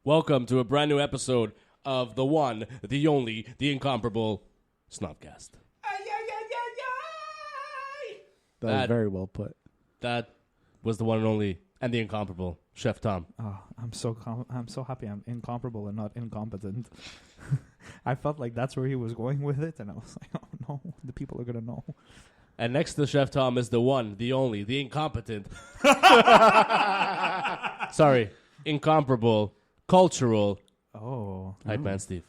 Welcome to a brand new episode of the one, the only, the incomparable Snobcast. That was very well put. That was the one and only and the incomparable Chef Tom. Oh, I'm so happy I'm incomparable and not incompetent. I felt like that's where he was going with it, and I was like, oh no, the people are gonna know. And next to Chef Tom is the one, the only, the incompetent. Sorry, incomparable, cultural. Oh, Hype man Steve.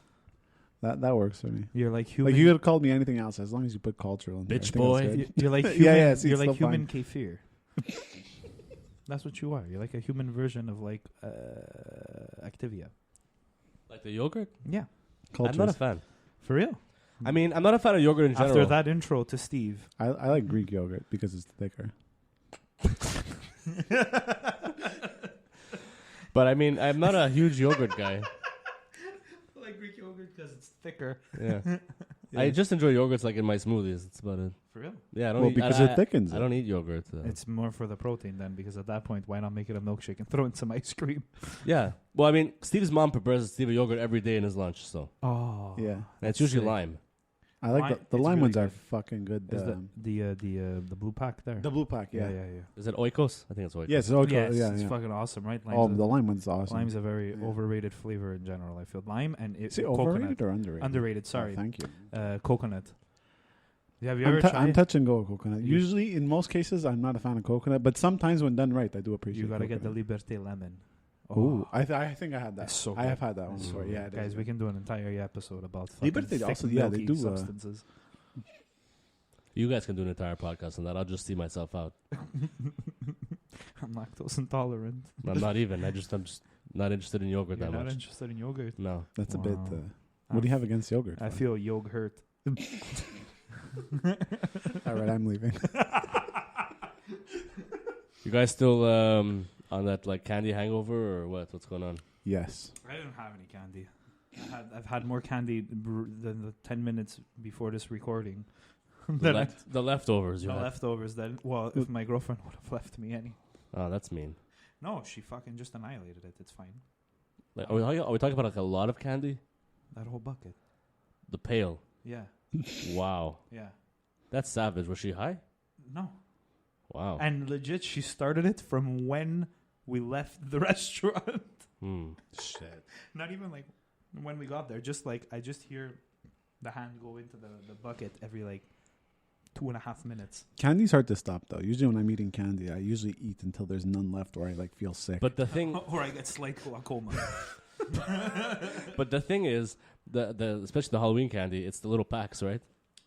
That works for me. you're like human. Like you could have called me anything else as long as you put cultural in there. Bitch I think that's boy. good. You're like human. Yeah, see, you're it's like still human kefir. That's what you are. You're like a human version of like Activia. Like the yogurt? Yeah, I'm not a fan. for real. I mean, I'm not a fan of yogurt in general. After that intro to Steve, I like Greek yogurt because it's thicker. But I mean, I'm not a huge yogurt guy. I like Greek yogurt because it's thicker. Yeah. I just enjoy yogurts like in my smoothies. That's about it. For real. Yeah, I don't Well, eat, because it thickens I it. don't eat yogurt. It's more for the protein then, because at that point, why not make it a milkshake and throw in some ice cream? Yeah. Well, I mean, Steve's mom prepares Steve a yogurt every day in his lunch, so. Oh, Yeah. And it's usually sick. lime. I like Lime- the it's lime really ones are good. fucking good. Is the blue pack there? the blue pack, yeah. yeah. Is it Oikos? I think it's Oikos. Yes, okay, Yeah, yeah, it's yeah. fucking awesome, right? Oh, the lime one's awesome. Lime's a very Yeah. overrated flavor in general. I feel lime and Is it coconut. overrated or underrated? Underrated. Oh, Sorry, thank you. coconut. Have you ever tried? I'm touch and go with coconut. You- Usually, in most cases, I'm not a fan of coconut, but sometimes when done right, I do appreciate. You gotta get the coconut. Liberté lemon. Ooh, I think I had that. It's so I good. have had that one It's before. so Yeah, good. it Guys, is we good. can do an entire episode about fucking Liberté thick, also, yeah, they milky do, substances. You guys can do an entire podcast on that. I'll just see myself out. I'm lactose intolerant. I'm not even. I'm just not interested in yogurt You're that not much. interested in yogurt. No. That's a bit. Wow. What do you have against yogurt? I feel yogurt. All right, I'm leaving. You guys still on that like candy hangover or what? What's going on? Yes. I didn't have any candy. I've had more candy than the 10 minutes before this recording. The leftovers you The had. leftovers then. Well, if my girlfriend would have left me any. Oh, that's mean. No, she fucking just annihilated it. It's fine. Like, are we talking about like a lot of candy? That whole bucket. The pail. Yeah. Wow. Yeah. That's savage. Was she high? No. Wow. And legit, she started it from when we left the restaurant. Shit. Not even like when we got there. Just like I just hear the hand go into the bucket every like 2.5 minutes. Candy's hard to stop though. Usually when I'm eating candy, I usually eat until there's none left, or I like feel sick. But the thing, Or I get slight glaucoma. but the thing is, the especially the Halloween candy, it's the little packs, right?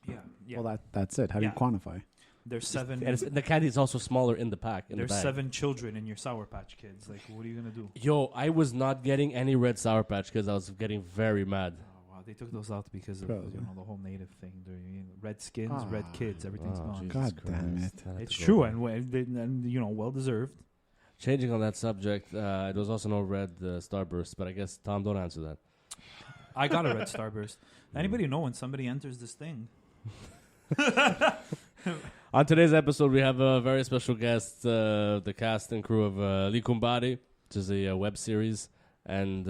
Yeah. Well, that's it. How do you Yeah. quantify? There's seven. And the candy is also smaller in the pack. There's the bag. 7 children in your Sour Patch Kids. Like, what are you gonna do? Yo, I was not getting any red Sour Patch because I was getting very mad. Oh wow, they took those out because of Probably. the whole native thing. They're, red skins, red kids, everything's gone. Jesus God damn Christ. it. I had It's to go true, back. and well deserved. Changing on that subject, there was also no red Starburst, but I guess Tom, don't answer that. I got a red Starburst. Anybody know when somebody enters this thing? On today's episode, we have a very special guest, the cast and crew of Cumbare, which is a web series, and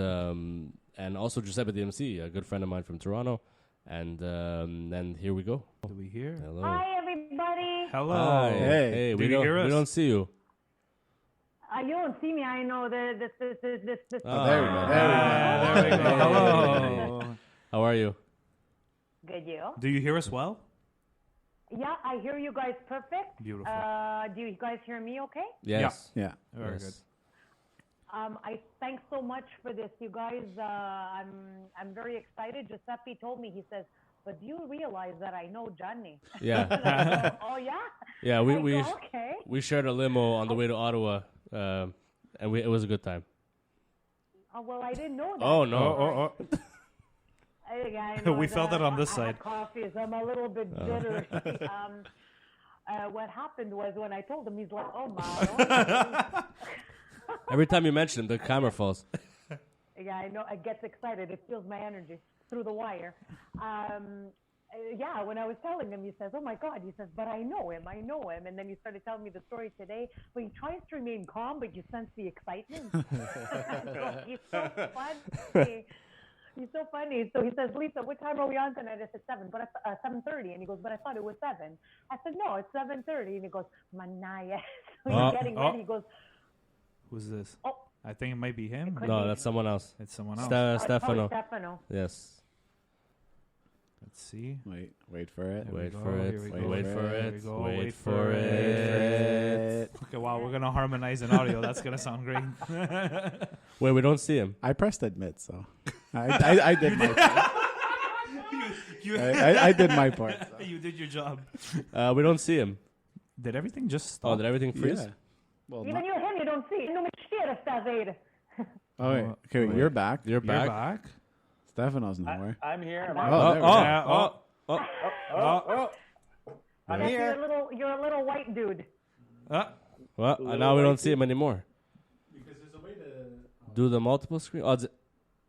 also Giuseppe the MC, a good friend of mine from Toronto. And here we go. Do we hear? Hello. Hi, everybody. Hello. Hi. Hey. Hey, Did we you don't hear us? we don't see you. You don't see me. I know this. Oh, there we go. There we go. Hey. Hello. How are you? Good, you? Do you hear us well? Yeah, I hear you guys perfect. Beautiful. Do you guys hear me okay? Yes. Yeah. Very Yes. good. I thanks so much for this, you guys. I'm very excited. Giuseppe told me, he says, but do you realize that I know Johnny? Yeah. I go, oh, yeah? Yeah, I go, okay. we shared a limo on the way to Ottawa, and it was a good time. Oh, well, I didn't know that. Oh, no. I know We that felt it on this I side. had coffee, so I'm a little bit bitter. What happened was when I told him, he's like, oh, my. Every time you mention him, the camera falls. Yeah, I know. It gets excited. It feels my energy through the wire. Yeah, when I was telling him, he says, "Oh my God," he says, "but I know him, And then he started telling me the story today. But he tries to remain calm, but you sense the excitement. So he's so funny. He's so funny. So he says, "Lisa, what time are we on tonight?" I said 7:30, and he goes, "But I thought it was 7." I said, "No, it's 7:30," and he goes, "Manaya." So he's getting ready. He goes, Who's this? "Oh." I think it might be him. No, that's someone else. It's someone else. Stefano. Stefano. Yes. Let's see. Wait for it. Wait go, for it. here we go, Wait for here it. we go, Wait wait for for it. Okay, wow, we're gonna harmonize in audio. That's gonna sound great. Wait, we don't see him. I pressed admit, so I did my part. I did my part. So. You did your job. We don't see him. Did everything just Oh, stop? did everything freeze? Yeah. Well, Even you him, you don't see. No mistero sta vero. oh, wait. Okay, wait, you're back. You're You're back. back. Stefano's nowhere. I'm here. Oh, there we go. I'm Yeah. here. You're a little white dude. Well, now we don't see him anymore. Because there's a way to... Do the multiple screen? Oh,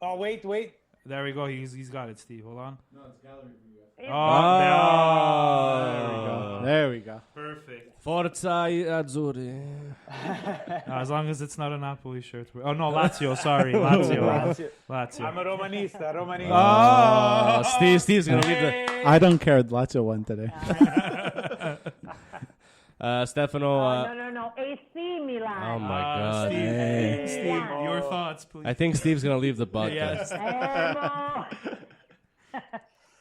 Oh, wait. There we go. He's got it, Steve. Hold on. No, it's gallery view. Oh, There we go. perfect. Forza Azzurri. As long as it's not a Napoli shirt. Oh no, Lazio. Sorry, Lazio. I'm a Romanista. Oh, Steve's gonna leave the. I don't care. Lazio won today. Stefano. No. AC Milan. Oh my God. Steve, Yeah. your thoughts, please. I think Steve's gonna leave the podcast.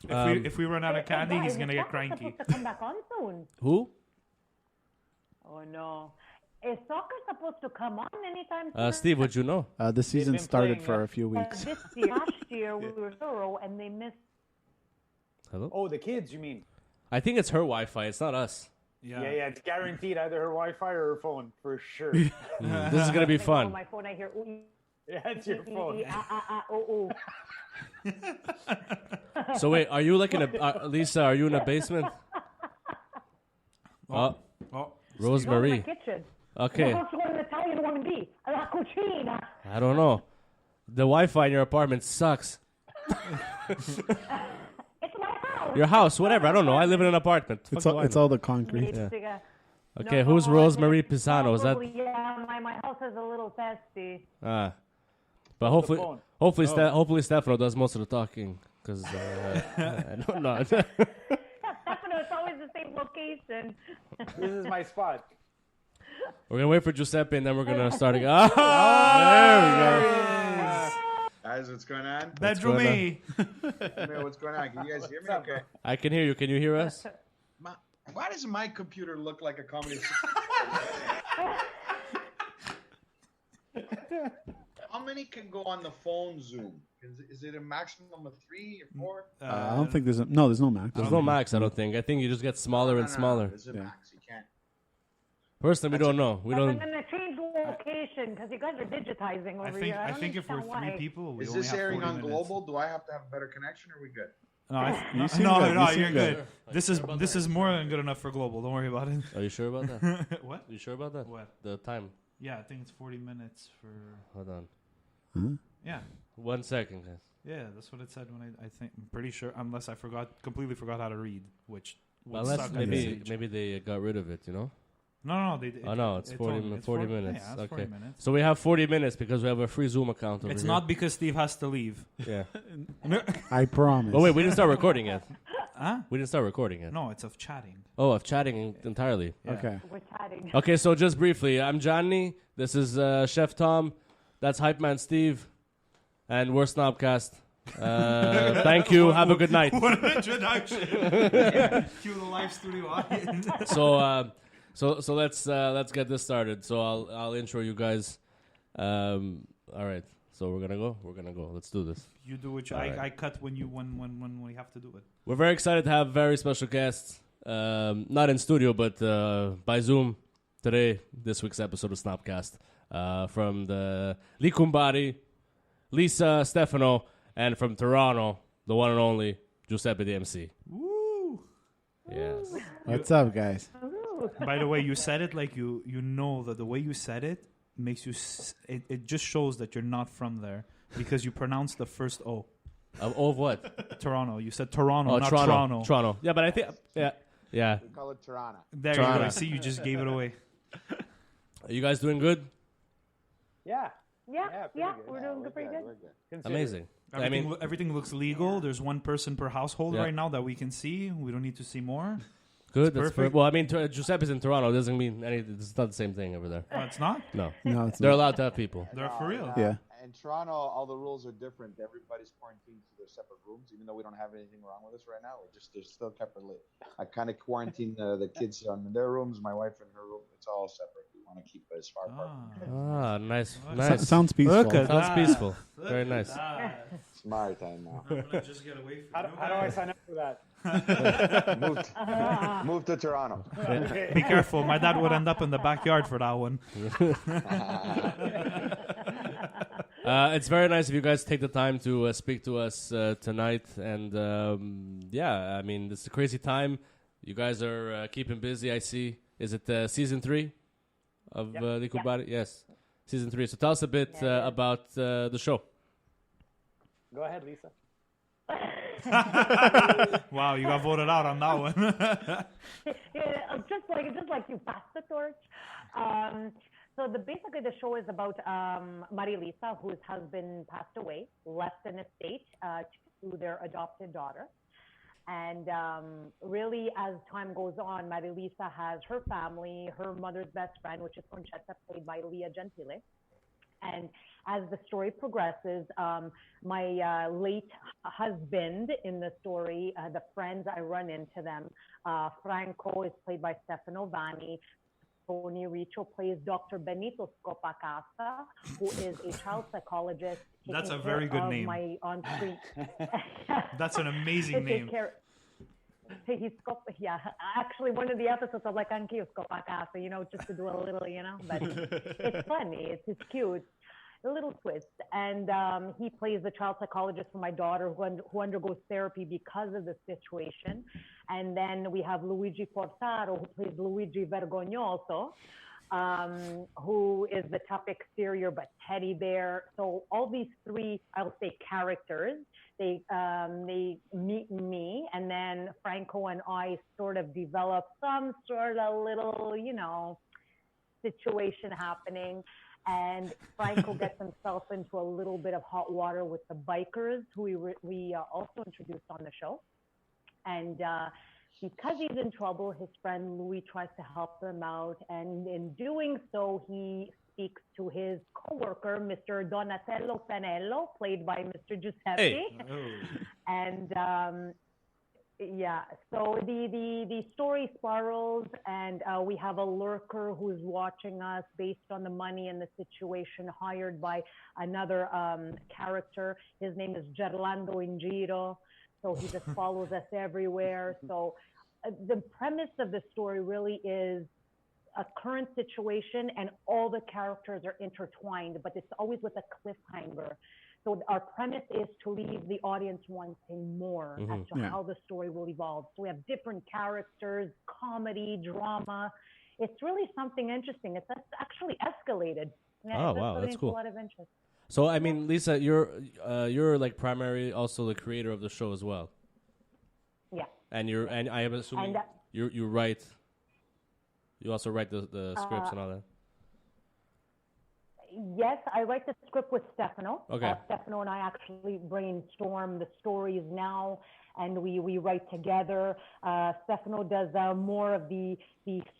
Yes. If we run out of candy, he's gonna get cranky. Supposed to come back on soon. Who? Oh no. Is soccer supposed to come on anytime soon? Steve, would you know? The season been started playing, for a few weeks. This year, last year we were thorough and they missed. Hello? Oh, the kids, you mean? I think it's her Wi-Fi. It's not us. Yeah. Yeah, it's guaranteed either her Wi-Fi or her phone, for sure. This is gonna be On fun. my phone, I hear. Ooh, Yeah, it's your phone. oh. So wait, are you like in a Lisa? Are you in a basement? Oh, Oh, Rosemary. Kitchen. Okay, What's what an Italian woman be? La cucina. I don't know. The Wi-Fi in your apartment sucks. It's my house. Your house, whatever. I don't know. I live in an apartment. It's Fuck do all, I it's know? all the concrete. Okay, who's Rosemary Pisano? Is that? Probably, yeah, my house is a little testy. But hopefully, phone. hopefully Stefano does most of the talking because I don't know. Stefano, it's always the same location. This is my spot. We're gonna wait for Giuseppe and then we're gonna start again. There we go. Guys, what's going on? bedroom me. What's going on? Can you guys hear me? Okay. I can hear you. Can you hear us? Why does my computer look like a comedy? How many can go on the phone Zoom? Is it a maximum of 3 or 4? I don't think there's there's no max. There's no max. I don't think. I think you just get smaller and smaller. There's a max. You can't. Personally, we don't know. We I'm don't. going to change location because you guys are digitizing over here. I don't think if we're understand three why. people, we Is only this have airing 40 on minutes. Global? Do I have to have a better connection? Or are we good? No, You seem good. no, You seem you're good. good. This is more than good enough for global. Don't worry about it. Are you sure about that? What? You sure about that? What? The time. Yeah, I think it's 40 minutes for. Hold on. Huh? Yeah, 1 second, guys. yeah, that's what it said when I think. I'm pretty sure, unless I completely forgot how to read, which. would Unless suck at this maybe age. they got rid of it. You know. No, they did. Oh no, it's 40 only- 40 minutes. Yeah, it's Okay. 40 minutes. So we have 40 minutes because we have a free Zoom account over It's here. not because Steve has to leave. Yeah. I promise. Oh wait, we didn't start recording yet. Huh? We didn't start recording yet. No, it's of chatting. Oh, of chatting entirely. Yeah. Okay. We're chatting. Okay, so just briefly, I'm Johnny. This is Chef Tom. That's Hype Man Steve, and we're Snobcast. Thank you. Have a good night. What an introduction! Cue the live studio audience. So let's get this started. So I'll intro you guys. All right. So we're gonna go. Let's do this. You do what All right. I cut when we have to do it. We're very excited to have very special guests. Not in studio, but by Zoom today. This week's episode of Snobcast from the Cumbare, Lisa, Stefano, and from Toronto, the one and only Giuseppe the MC. Woo! Yes. What's up, guys? By the way, you said it like you know that the way you said it makes you. It just shows that you're not from there because you pronounce the first O. Of what? Toronto. You said Toronto, Oh, not Toronto. Toronto. Yeah, but I think yeah. We call it Tirana. There Toronto. you go. See, you just gave it away. Are you guys doing good? Yeah. Yeah, pretty good. we're doing good, pretty good. We're good. Considering. Amazing. Everything looks legal. There's one person per household Yeah. right now that we can see. We don't need to see more. Good. It's That's perfect. well, I mean, Giuseppe's in Toronto. Doesn't mean it's not the same thing over there. Oh, it's not? No, No, it's they're not. allowed to have people. They're for real. Yeah. In Toronto, all the rules are different. Everybody's quarantined to their separate rooms, even though we don't have anything wrong with us right now. They're still separately. I kind of quarantine the kids in their rooms, my wife in her room. It's all separate. We want to keep it as far apart. Ah, nice, Oh, nice. Sounds peaceful. Look at Sounds that. peaceful. Look Very at nice. that. It's my time now. I'm gonna just get away from How do I sign up for that? Move to Toronto. Be careful. My dad would end up in the backyard for that one. It's very nice if you guys take the time to speak to us tonight. And yeah, I mean, it's a crazy time. You guys are keeping busy, I see. Is it season 3 of the Cumbare? Yes, season 3. So tell us a bit about the show. Go ahead, Lisa. Wow, you got voted out on that one. Yeah, just like you passed the torch. So basically the show is about Maria Lisa, whose husband passed away, left an estate to their adopted daughter. And really, as time goes on, Maria Lisa has her family, her mother's best friend, which is Concetta, played by Leah Gentile. And as the story progresses, my late husband in the story, the friends, I run into them. Franco is played by Stefano Vani. Tony Riccio plays Dr. Benito Scopacasa, who is a child psychologist. That's a very good name. My on-screen. That's an amazing name. Yeah, actually, one of the episodes of like Anch'io Scopacasa, just to do a little, but it's funny, it's cute, a little twist. And he plays the child psychologist for my daughter who undergoes therapy because of the situation. And then we have Luigi Portaro, who plays Luigi Vergognoso, who is the tough exterior but teddy bear. So all these three, I'll say, characters, they meet me, and then Franco and I sort of develop some sort of little, situation happening. And Franco gets himself into a little bit of hot water with the bikers, who we also introduced on the show. And because he's in trouble, his friend Louis tries to help him out. And in doing so, he speaks to his coworker, Mr. Donatello Penello, played by Mr. Giuseppe. Hey. And so the story spirals, and we have a lurker who's watching us based on the money and the situation, hired by another character. His name is Gerlando Ingiro. So he just follows us everywhere. So the premise of the story really is a current situation, and all the characters are intertwined, but it's always with a cliffhanger. So our premise is to leave the audience wanting more as to how the story will evolve. So we have different characters, comedy, drama. It's really something interesting. It's actually escalated. Oh, wow, that's cool. A lot of interest. So I mean, Lisa, you're like primary, also the creator of the show as well. Yeah. And I am assuming you write. You also write the scripts and all that. Yes, I write the script with Stefano. Okay. Stefano and I actually brainstorm the stories now, and we write together. Stefano does more of the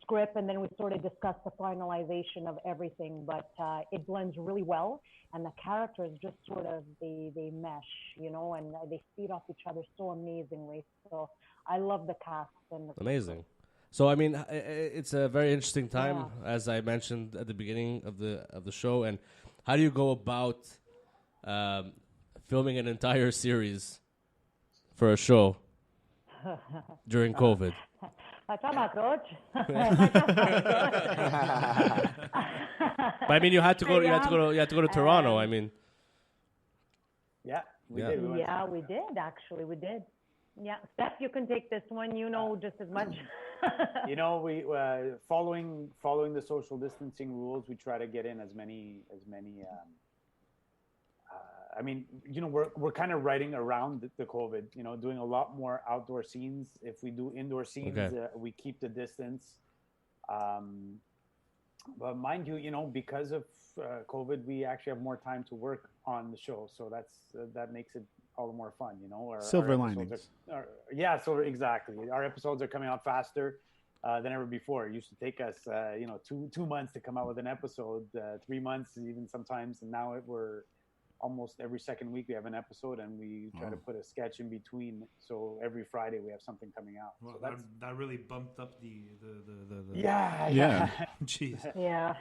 script, and then we sort of discuss the finalization of everything. But it blends really well, and the characters just sort of they mesh, and they feed off each other so amazingly. So I love the cast and Amazing. So I mean, it's a very interesting time, as I mentioned at the beginning of the show. And how do you go about filming an entire series for a show during COVID? Facciamo croce. But I mean, you had to go to Toronto. I mean, Yeah, we Yeah. did. We went Yeah, we did, actually. We did. Yeah. Steph, you can take this one. You know just as much. we following the social distancing rules, we try to get in as many I mean, we're kind of writing around the COVID, doing a lot more outdoor scenes. If we do indoor scenes, we keep the distance. But mind you, because of COVID, we actually have more time to work on the show. So that makes it all the more fun, Silver linings. So exactly. Our episodes are coming out faster than ever before. It used to take us, 2 months to come out with an episode, 3 months even sometimes. And now we're almost every second week we have an episode, and we try to put a sketch in between. So every Friday we have something coming out. Well, so that really bumped up the Yeah. Jeez. Yeah.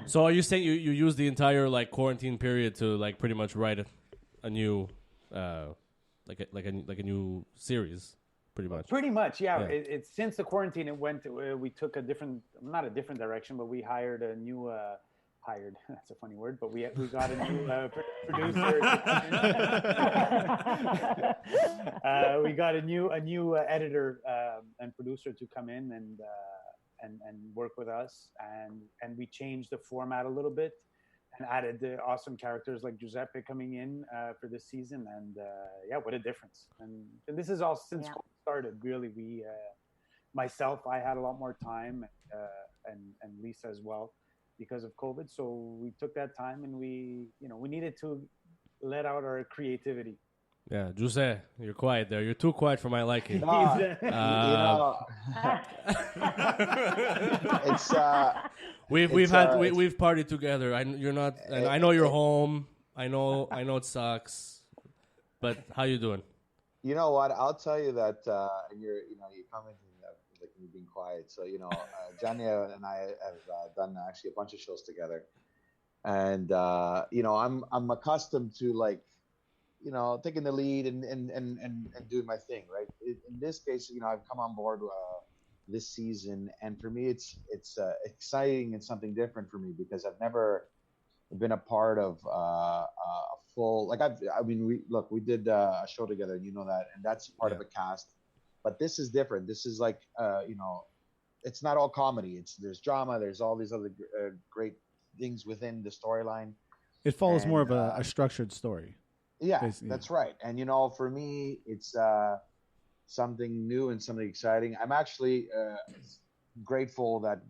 So are you saying you use the entire like quarantine period to like pretty much write a new like a new series, pretty much? Pretty much, yeah. It's since the quarantine, we took not a different direction, but we hired a new. Hired. That's a funny word, but we got a new producer. We got a new editor and producer to come in and work with us, and we changed the format a little bit and added the awesome characters like Giuseppe coming in for this season, and what a difference! And this is all since COVID started. Really, I had a lot more time, and Lisa as well, because of COVID. So we took that time, and we needed to let out our creativity. Yeah, Giuseppe, you're quiet there. You're too quiet for my liking. It's we've partied together. I know you're home. I know it sucks, but how you doing? You know what? I'll tell you that you're commenting that like me being quiet. So Johnny and I have done actually a bunch of shows together, and I'm accustomed to like taking the lead and doing my thing, right? In this case, I've come on board this season, and for me, it's exciting and something different for me because I've never been a part of a full we did a show together, and that, and that's part of a cast. But this is different. This is like it's not all comedy. There's drama. There's all these other great things within the storyline. It follows more of a structured story. Yeah, basically. That's right. And for me, it's something new and something exciting. I'm actually grateful that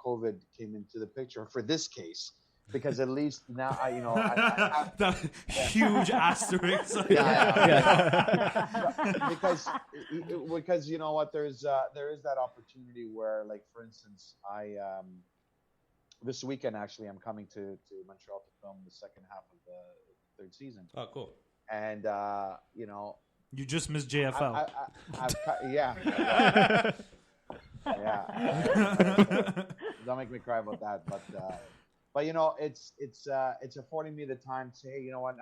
COVID came into the picture for this case, because at least now I have the huge asterisk. because you know what, there is that opportunity where, like, for instance, I this weekend actually I'm coming to Montreal to film the second half of the third season. Oh, cool. And you just missed JFL. Yeah. Don't make me cry about that, but it's affording me the time to say, hey, you know what,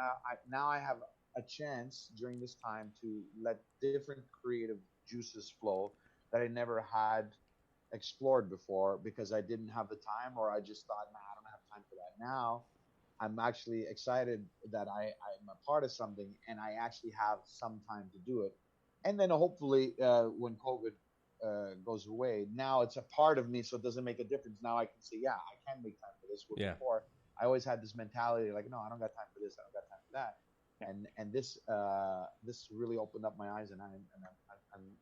now I have a chance during this time to let different creative juices flow that I never had explored before, because I didn't have the time, or I just thought, nah, I don't have time for that. Now I'm actually excited that I'm a part of something, and I actually have some time to do it. And then hopefully when COVID goes away, now it's a part of me, so it doesn't make a difference. Now I can say, yeah, I can make time for this. Before, I always had this mentality like, no, I don't got time for this, I don't got time for that. And this really opened up my eyes, and I'm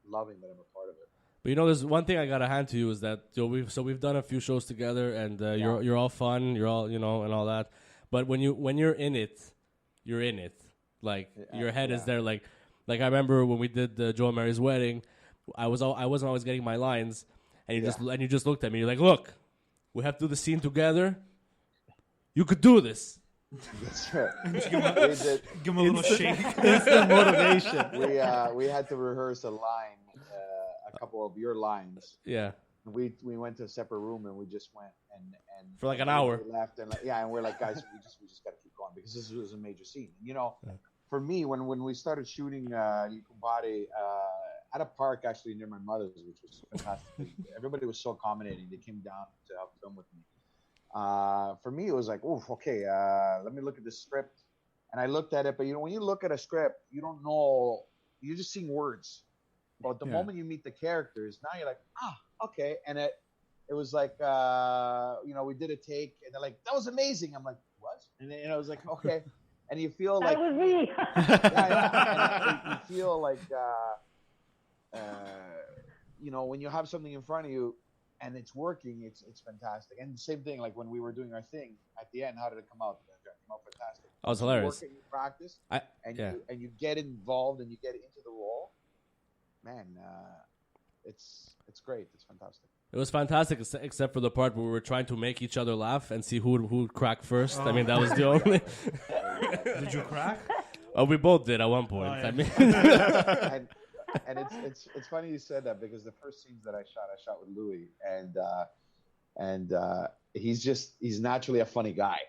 loving that I'm a part of it. But there's one thing I gotta hand to you is that we've done a few shows together, and you're all fun, you're all and all that. But when you're in it, you're in it. Like your head is there. Like I remember when we did Joe and Mary's wedding, I wasn't always getting my lines, and you just looked at me. You're like, look, we have to do the scene together. You could do this. That's right. Give him a little shake. Instant motivation. We had to rehearse a line, a couple of your lines. Yeah. We went to a separate room, and we just went and for like an hour. We left, and and we're like, guys, we just got to keep going, because this was a major scene. For me, when we started shooting Cumbare at a park actually near my mother's, which was fantastic. Everybody was so accommodating. They came down to help film with me. For me, it was like, oof, okay, let me look at the script. And I looked at it, but when you look at a script, you don't know, you're just seeing words. But the moment you meet the characters, now you're like, okay. And it was like, we did a take, and they're like, that was amazing. I'm like, what? And then I was like, okay. And you feel That like was me. and you feel like when you have something in front of you and it's working, it's fantastic. And the same thing, like when we were doing our thing at the end, how did it come out? It came out fantastic. Oh, it's You hilarious. work and you practice, Yeah. you get involved and you get into the role. Man, it's great. It's fantastic. It was fantastic, except for the part where we were trying to make each other laugh and see who would crack first. I mean, that was the only. Did you crack? We both did at one point. Oh, yeah. I mean, and it's funny you said that, because the first scenes that I shot with Louis, and he's naturally a funny guy,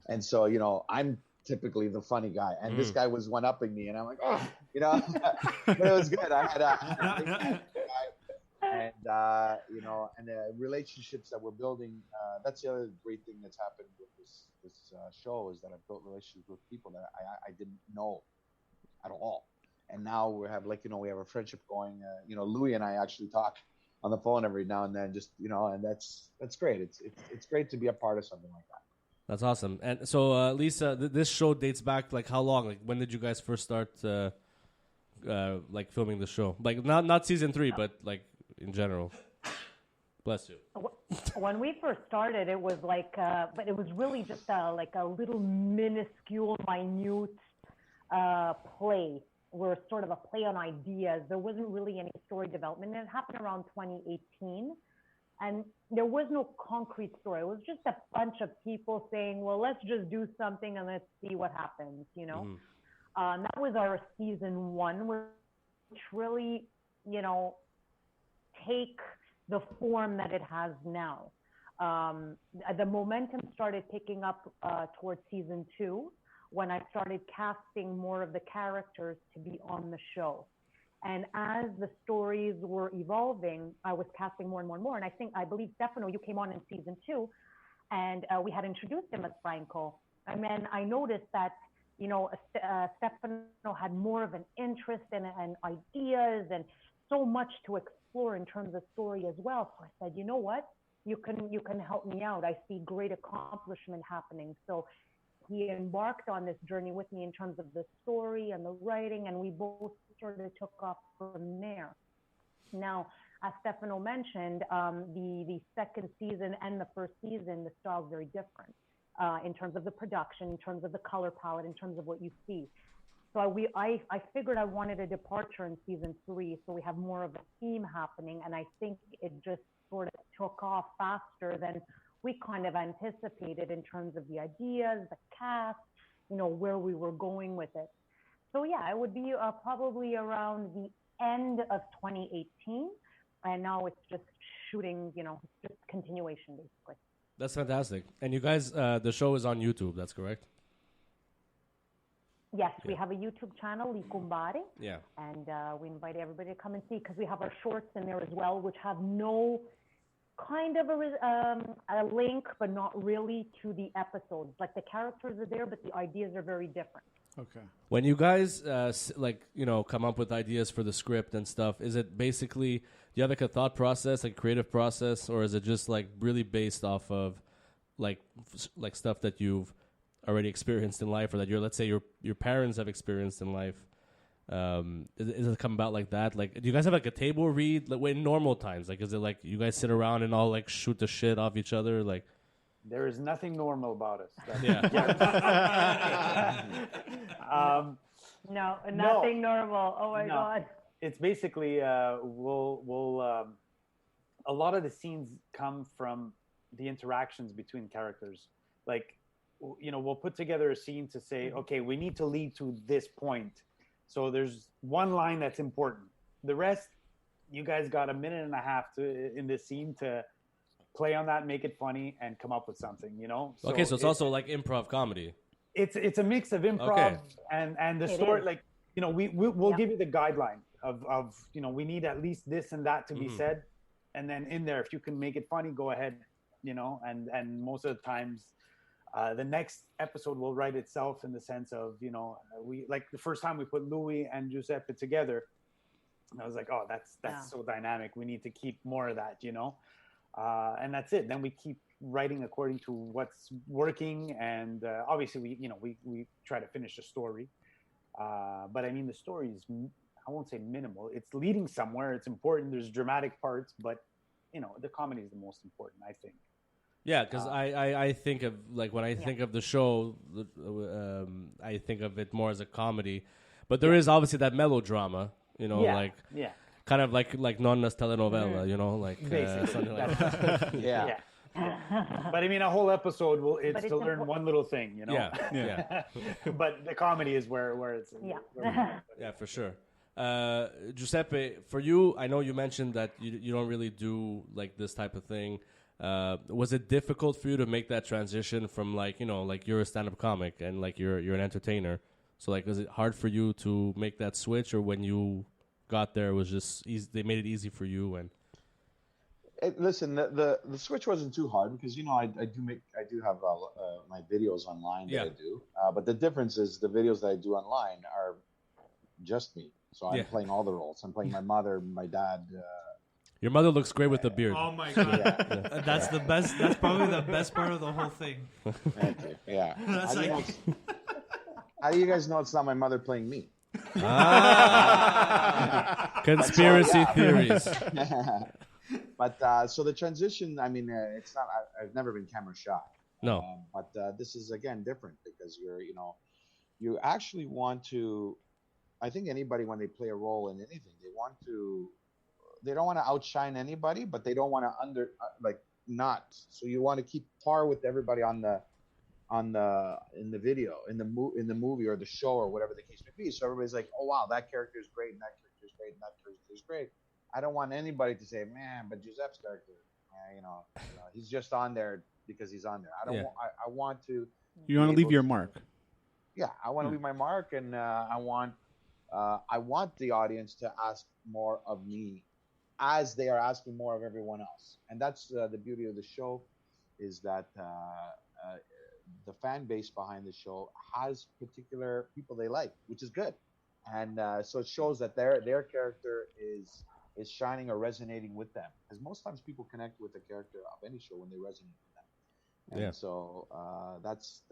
and so I'm typically the funny guy, and this guy was one-upping me, and I'm like, oh, but it was good. I had and and the relationships that we're building. That's the other great thing that's happened with this show, is that I've built relationships with people that I didn't know at all, and now we have we have a friendship going. Louis and I actually talk on the phone every now and then, just and that's great. It's great to be a part of something like that. that's awesome. And so, Lisa, this show dates back like how long? Like, when did you guys first start like filming the show? Like not season 3, but like in general. Bless you. When we first started, it was like, but it was really just like a little minuscule, minute play. We're sort of a play on ideas. There wasn't really any story development. And it happened around 2018. And there was no concrete story. It was just a bunch of people saying, well, let's just do something and let's see what happens, That was our season 1, which really, take the form that it has now. The momentum started picking up towards season 2, when I started casting more of the characters to be on the show. And as the stories were evolving, I was casting more and more and more. And I believe, Stefano, you came on in season 2, and we had introduced him as Franco. And then I noticed that, Stefano had more of an interest and ideas and so much to explore in terms of story as well. So I said, you know what? You can help me out. I see great accomplishment happening. So he embarked on this journey with me in terms of the story and the writing, and we both sort of took off from there. Now, as Stefano mentioned, the second season and the first season, the style is very different in terms of the production, in terms of the color palette, in terms of what you see. So I figured I wanted a departure in season 3, so we have more of a theme happening, and I think it just sort of took off faster than we kind of anticipated in terms of the ideas, the cast, where we were going with it. So yeah, it would be probably around the end of 2018, and now it's just shooting, it's just continuation basically. That's fantastic. And you guys, the show is on YouTube. That's correct. Yes, we have a YouTube channel, Cumbare. Yeah. And we invite everybody to come and see, because we have our shorts in there as well, which have no kind of a link, but not really to the episodes. Like the characters are there, but the ideas are very different. Okay. When you guys come up with ideas for the script and stuff, is it basically, do you have like a thought process, like creative process, or is it just like really based off of like stuff that you've already experienced in life, or that let's say your parents have experienced in life? Is it come about like that? Like, do you guys have like a table read in normal times? Like, is it like you guys sit around and all like shoot the shit off each other? Like, there is nothing normal about us. Yeah. No, nothing normal. Oh my God. It's basically we'll a lot of the scenes come from the interactions between characters. Like, we'll put together a scene to say, okay, we need to lead to this point. So there's one line that's important. The rest, you guys got a minute and a half in this scene to play on that, make it funny, and come up with something, So okay, so it's also like improv comedy. It's a mix of improv and the story. Like, we'll give you the guideline of we need at least this and that to be said, and then in there, if you can make it funny, go ahead, and most of the times, the next episode will write itself in the sense of, we like the first time we put Louis and Giuseppe together, I was like, oh, that's so dynamic. We need to keep more of that, and that's it. Then we keep writing according to what's working, and obviously we try to finish the story. But I mean, the story is, I won't say minimal. It's leading somewhere. It's important. There's dramatic parts, but the comedy is the most important, I think. Yeah, because I think of, like, when I think of the show, I think of it more as a comedy, but there is obviously that melodrama, kind of like Nonna's telenovela, something like that. Yeah. But I mean, a whole episode it's to learn one little thing, Yeah. But the comedy is where it's Yeah, for sure. Giuseppe, for you, I know you mentioned that you don't really do like this type of thing. Was it difficult for you to make that transition from like you're a stand-up comic and like you're an entertainer? So like, was it hard for you to make that switch, or when you got there, it was just easy, they made it easy for you? And listen, the switch wasn't too hard because I do have my videos online that I do, but the difference is the videos that I do online are just me. So I'm playing all the roles. I'm playing my mother, my dad. Your mother looks great with the beard. Oh my god, that's the best. That's probably the best part of the whole thing. Thank you. Yeah. How do you guys know it's not my mother playing me? Conspiracy theories. But so the transition, I mean, it's not. I've never been camera shy. No. But this is again different because you actually want to. I think anybody, when they play a role in anything, they don't want to outshine anybody, but they don't want to not. So you want to keep par with everybody in the video, in the movie or the show or whatever the case may be. So everybody's like, oh wow, that character is great, and that character is great, and that character is great. I don't want anybody to say, man, but Giuseppe's character, he's just on there because he's on there. I want to. You want to leave your mark. Yeah, I want to leave my mark, and I want the audience to ask more of me as they are asking more of everyone else. And that's the beauty of the show, is that the fan base behind the show has particular people they like, which is good. And so it shows that their character is shining or resonating with them. Because most times people connect with the character of any show when they resonate with them. And so that's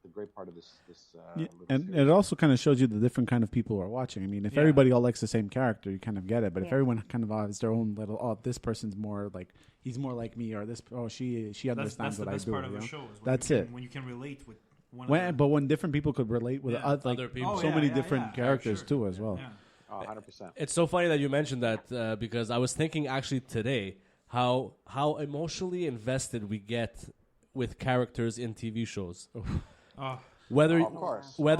the great part of this and series. it also kind of shows you the different kind of people who are watching. I mean, if everybody all likes the same character, you kind of get it. But if everyone kind of has their own little, this person's more like, he's more like me, or she understands what I do. That's the best part of the show. That's it. When you can relate with one another. But when different people could relate with other people, so many different characters too as well. Yeah. Oh, 100%. It's so funny that you mentioned that because I was thinking actually today how emotionally invested we get with characters in TV shows. Whether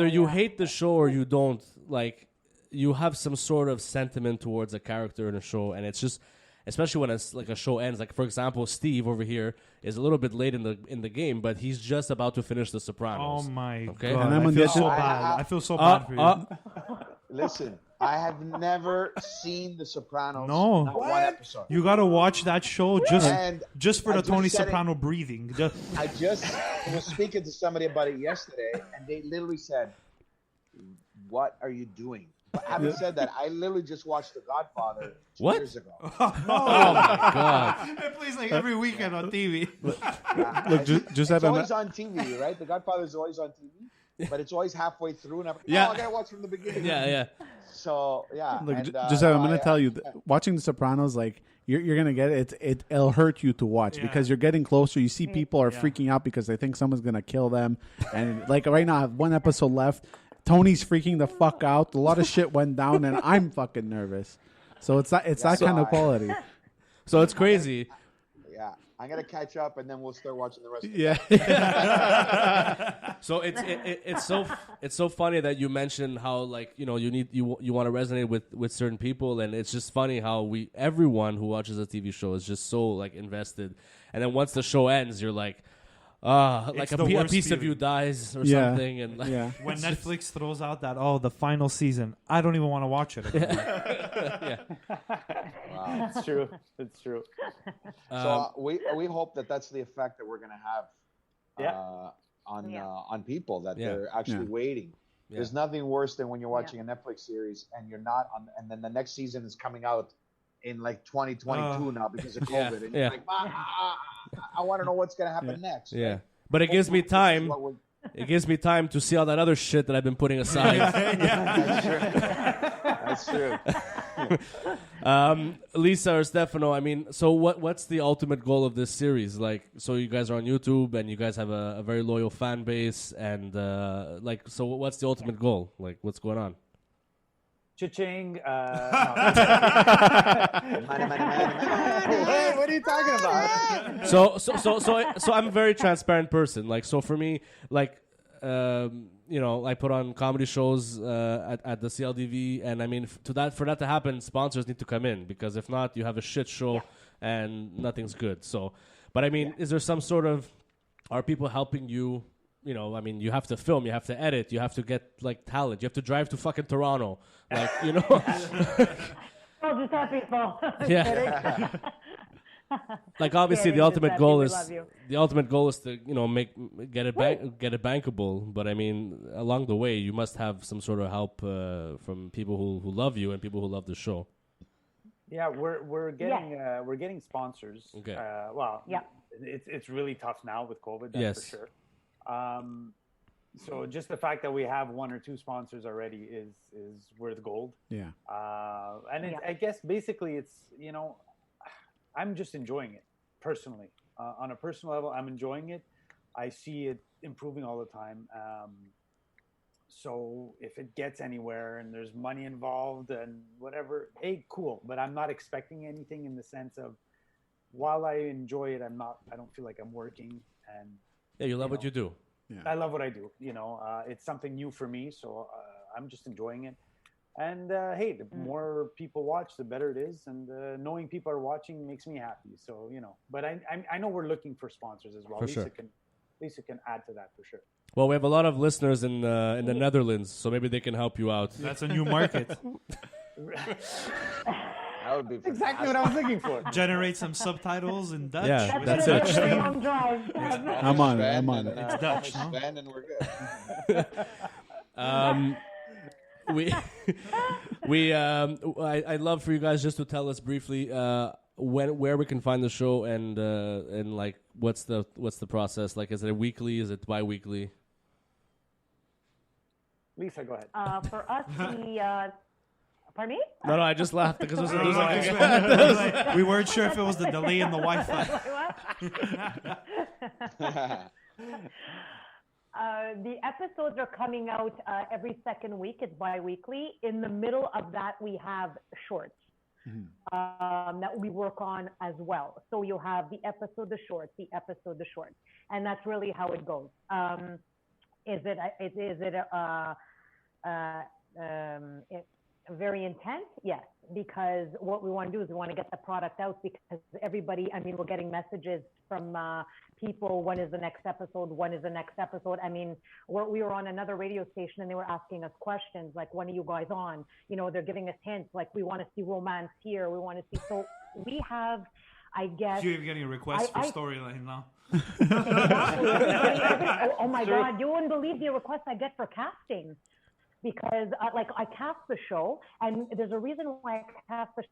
you hate the show or you don't, like, you have some sort of sentiment towards a character in a show, and it's just, especially when it's like a show ends. Like, for example, Steve over here is a little bit late in the game, but he's just about to finish The Sopranos. Oh my god! And I feel so bad. I feel so bad for you. Listen, I have never seen The Sopranos. No, not one episode. You gotta watch that show just for the Tony said Soprano breathing. I just was speaking to somebody about it yesterday, and they literally said, "What are you doing?" But having said that, I literally just watched The Godfather 2 years ago. Oh my god! It plays like every weekend on TV. Just it's always on TV, right? The Godfather is always on TV, but it's always halfway through, and I gotta watch from the beginning. Yeah. So Look, Giuseppe, I'm gonna tell you, watching The Sopranos, like you're gonna get it. It'll hurt you to watch because you're getting closer. You see people are freaking out because they think someone's gonna kill them, and like right now, I have one episode left. Tony's freaking the fuck out. A lot of shit went down, and I'm fucking nervous. So it's that kind of quality. So it's crazy. Yeah, I'm gonna catch up, and then we'll start watching the rest. So it's so funny that you mentioned how, like, you want to resonate with certain people, and it's just funny how everyone who watches a TV show is just so like invested, and then once the show ends, you're like, like a piece of you dies or something, and like, when Netflix throws out that the final season, I don't even want to watch it anymore. Wow, it's true. It's true. So we hope that's the effect that we're gonna have on people, that they're actually waiting. Yeah. There's nothing worse than when you're watching a Netflix series and you're not on, and then the next season is coming out in like 2022 now because of COVID, and you're like, I want to know what's going to happen next. Yeah. Right? But it gives me This is time. what we're- It gives me time to see all that other shit that I've been putting aside. That's true. Lisa or Stefano, I mean, so what's the ultimate goal of this series? Like, so you guys are on YouTube and you guys have a very loyal fan base, and so what's the ultimate goal? Like, what's going on? Cha-ching. Money. Hey, what are you talking about? So I'm a very transparent person. Like, so for me, like, I put on comedy shows at the CLDV, and I mean, for that to happen, sponsors need to come in, because if not, you have a shit show and nothing's good. So, but I mean, is there some sort of, are people helping you? You know, I mean, you have to film, you have to edit, you have to get like talent, you have to drive to fucking Toronto, like, you know. Oh, Giuseppe, so. Yeah. Like, obviously, Kidding, the ultimate Giuseppe, goal we is love you. to get it bankable. But I mean, along the way, you must have some sort of help from people who love you and people who love the show. Yeah, we're getting sponsors. Okay. It's really tough now with COVID. That's Yes. for sure. So just the fact that we have one or two sponsors already is worth gold. Yeah. I guess basically it's, I'm just enjoying it personally. On a personal level, I'm enjoying it. I see it improving all the time. So if it gets anywhere and there's money involved and whatever, hey, cool. But I'm not expecting anything in the sense of, while I enjoy it, I don't feel like I'm working. And Yeah, you love what you do. Yeah. I love what I do. It's something new for me, so I'm just enjoying it. And hey, the more people watch, the better it is. And knowing people are watching makes me happy. So but I know we're looking for sponsors as well. For sure. Lisa can add to that for sure. Well, we have a lot of listeners in the Netherlands, so maybe they can help you out. That's a new market. That would be Exactly what I was looking for. Generate some subtitles in Dutch. Yeah, with that's the it. Dutch stream. Long drive. I'm on it. It's Dutch, no? Sven, and we're good. I'd love for you guys just to tell us briefly where we can find the show, and like what's the process? Like, is it a weekly? Is it bi-weekly? Lisa, go ahead. For us, pardon me? No, I just laughed because it was We weren't sure if it was the delay in the Wi-Fi. The episodes are coming out every second week. It's bi-weekly. In the middle of that, we have shorts that we work on as well. So you'll have the episode, the shorts, and that's really how it goes. Is it very intense? Yes, because what we want to do is we want to get the product out, because everybody, I mean, we're getting messages from people, when is the next episode? I mean, we were on another radio station and they were asking us questions like, when are you guys on? They're giving us hints like, we want to see romance here, we want to see, so we have, I guess. You're getting requests for storyline now. Oh my God, you wouldn't believe the requests I get for casting. Because I cast the show, and there's a reason why I cast the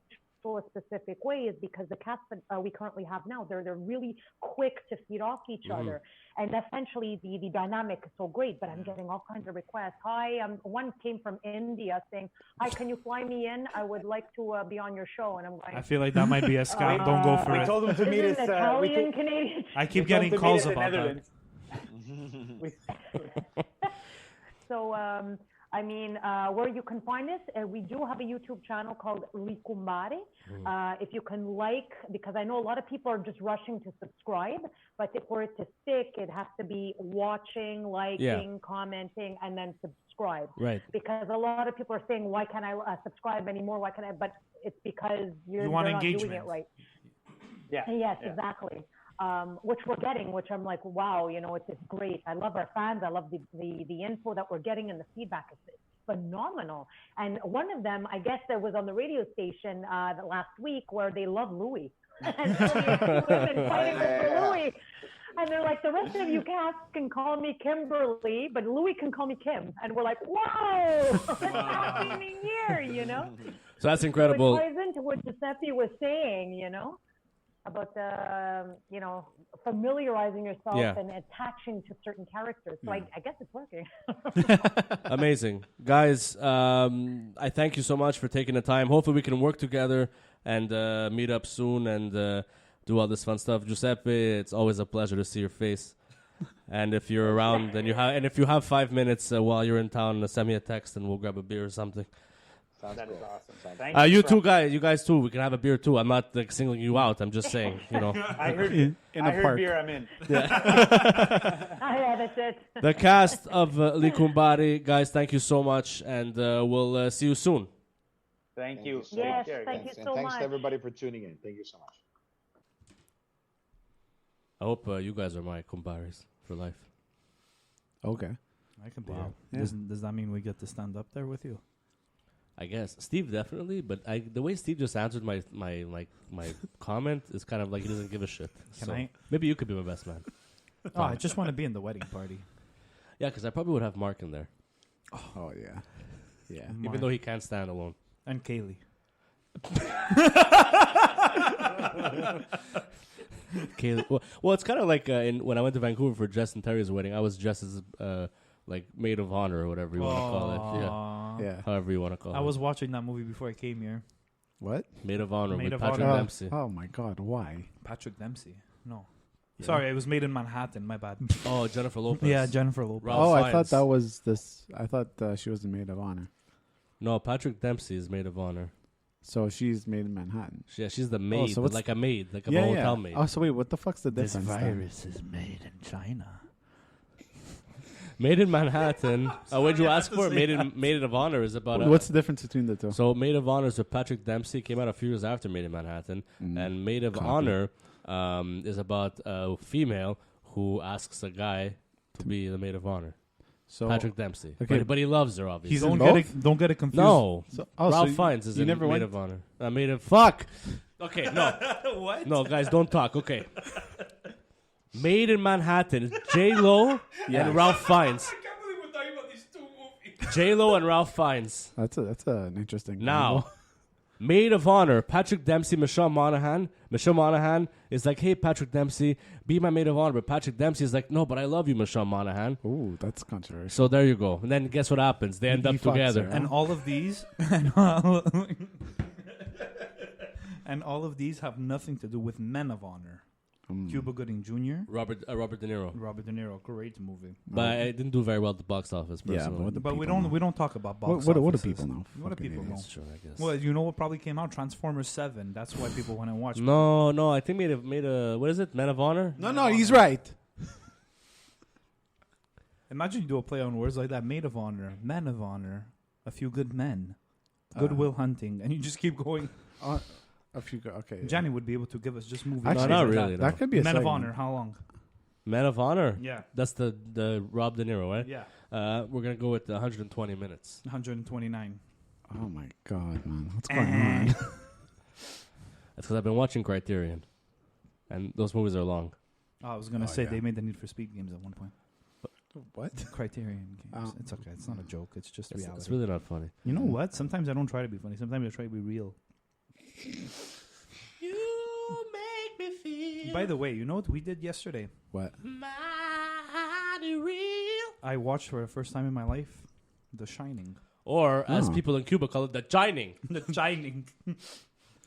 show a specific way, is because the cast that we currently have now, they're really quick to feed off each other, and essentially the dynamic is so great. But I'm getting all kinds of requests. Hi, one came from India saying, "Hi, can you fly me in? I would like to be on your show." And I'm going, I feel like that might be a scam. Don't go for we it. told them to meet us. Italian, Canadian. I keep getting calls about that. So. I mean, where you can find us, we do have a YouTube channel called Cumbare. If you can because I know a lot of people are just rushing to subscribe, but for it to stick, it has to be watching, liking, commenting, and then subscribe. Right. Because a lot of people are saying, why can't I subscribe anymore? Why can't I? But it's because you're want not engagement. doing it right. Yeah. Yes, exactly. Which we're getting, which I'm like, wow, it's great. I love our fans. I love the info that we're getting, and the feedback is phenomenal. And one of them, I guess, that was on the radio station last week, where they love Louis. And so we've been fighting over Louis. And they're like, the rest of you cast can call me Kimberly, but Louis can call me Kim. And we're like, whoa, what's happening here, So that's incredible. So it ties into what Giuseppe was saying, about familiarizing yourself Yeah. and attaching to certain characters. So I guess it's working. Amazing. Guys, I thank you so much for taking the time. Hopefully we can work together and meet up soon and do all this fun stuff. Giuseppe, it's always a pleasure to see your face. And if you're around, and if you have 5 minutes while you're in town, send me a text and we'll grab a beer or something. That is awesome. Thank You guys too. We can have a beer too. I'm not singling you out. I'm just saying, I heard in a I heard park. beer. I'm in. Yeah, that's it. The cast of Cumbare, guys, thank you so much, and we'll see you soon. Thank you. Yes, Take care, thank guys. you And so thanks much. to everybody for tuning in. Thank you so much. I hope you guys are my Cumbares for life. Okay. I can be. Wow. Yeah. Does that mean we get to stand up there with you? I guess Steve definitely, but the way Steve just answered my comment is kind of like he doesn't give a shit. Can So I? maybe you could be my best man. Oh, I just want to be in the wedding party. Yeah, because I probably would have Mark in there, Oh yeah. Yeah. even though he can't stand alone. And Kaylee. Kaylee, well, it's kind of like when I went to Vancouver for Jess and Terry's wedding. I was dressed as like maid of honor or whatever you want to call it. Yeah, Yeah. however you want to call it. I was watching that movie before I came here. What? maid of honor Maid with of Patrick Honor. Dempsey. Oh my God! Why? Patrick Dempsey. No. Sorry, it was made in Manhattan. My bad. Oh, Jennifer Lopez. Yeah, Jennifer Lopez. Ralph Oh, I Fiennes. thought that was this. I thought she was the maid of honor. No, Patrick Dempsey is maid of honor. So she's made in Manhattan. She's the maid, so but what's- like a maid, like a yeah, hotel yeah. maid. Oh, so wait, what the fuck's the difference? then? is made in China. Made in Manhattan. What did you ask for? Maid of Honor is about. What's the difference between the two? So Maid of Honor is with Patrick Dempsey. Came out a few years after Maid in Manhattan, and Maid of Copy. Honor is about a female who asks a guy to be the maid of honor. So Patrick Dempsey. Okay. But he loves her, obviously. He's in Don't get it confused. no. So, Ralph so Fiennes is you in never Maid went. of Honor. Maid of fuck. Okay, no, What? no, guys, don't talk. Okay. Maid in Manhattan is J Lo and Ralph Fiennes. I can't believe we're talking about these two movies. J Lo and Ralph Fiennes. That's an interesting. Now, combo. Maid of Honor, Patrick Dempsey, Michelle Monaghan. Michelle Monaghan is like, hey, Patrick Dempsey, be my maid of honor. But Patrick Dempsey is like, no, but I love you, Michelle Monaghan. Ooh, that's controversial. So there you go. And then guess what happens? They end He up fucks together. her. And all of these, and all of these have nothing to do with Men of Honor. Cuba Gooding Jr., Robert De Niro. Robert De Niro, great movie. But it didn't do very well at the box office, Yeah, personally. what the But we people don't know? talk about box What do offices. people know? What do Fucking people know? idiots. That's true, I guess. Well, you know what probably came out? Transformers 7. That's why people want to watch. No, I think made a what is it? Men of Honor? No, he's right. Imagine you do a play on words like that. Maid of Honor, Men of Honor, A Few Good Men, Goodwill Hunting, and you just keep going. Okay. Johnny would be able to give us just movies. Actually, not like really. that. No. That could be a Men of segment. Honor, how long? Men of Honor? Yeah. That's the Rob De Niro, right? Yeah. We're going to go with 120 minutes. 129. Oh my God, man, what's going on? That's because I've been watching Criterion. And those movies are long. Oh, I was going to Oh, say yeah. they made the Need for Speed games at one point. What? Criterion games. Oh. It's okay. It's not a joke. It's just reality. It's really not funny. You know what? Sometimes I don't try to be funny. Sometimes I try to be real. You make me feel By the way, you know what we did yesterday? What? mighty real. I watched for the first time in my life The Shining. Or, as Oh. people in Cuba call it, the Shining. The Shining.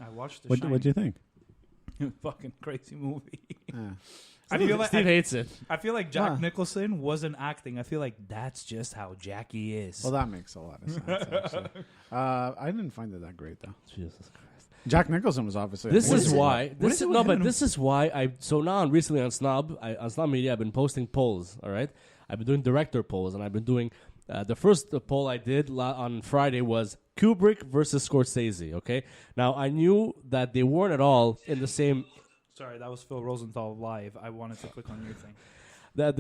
I watched The What? Shining. What do you think? Fucking crazy movie. Yeah. I feel like Steve hates it. I feel like Jack Huh. Nicholson wasn't acting. I feel like that's just how Jackie is. Well, that makes a lot of sense. Actually. I didn't find it that great though. Jesus Christ. Jack Nicholson was obviously. This is amazing. why. What This is it is with no, him but and- this is why I. So now, recently on Snob Media, I've been posting polls. All right, I've been doing director polls, and I've been doing. The first poll I did on Friday was Kubrick versus Scorsese. Okay, now I knew that they weren't at all in the same. Sorry, that was Phil Rosenthal live. I wanted to click on your thing. That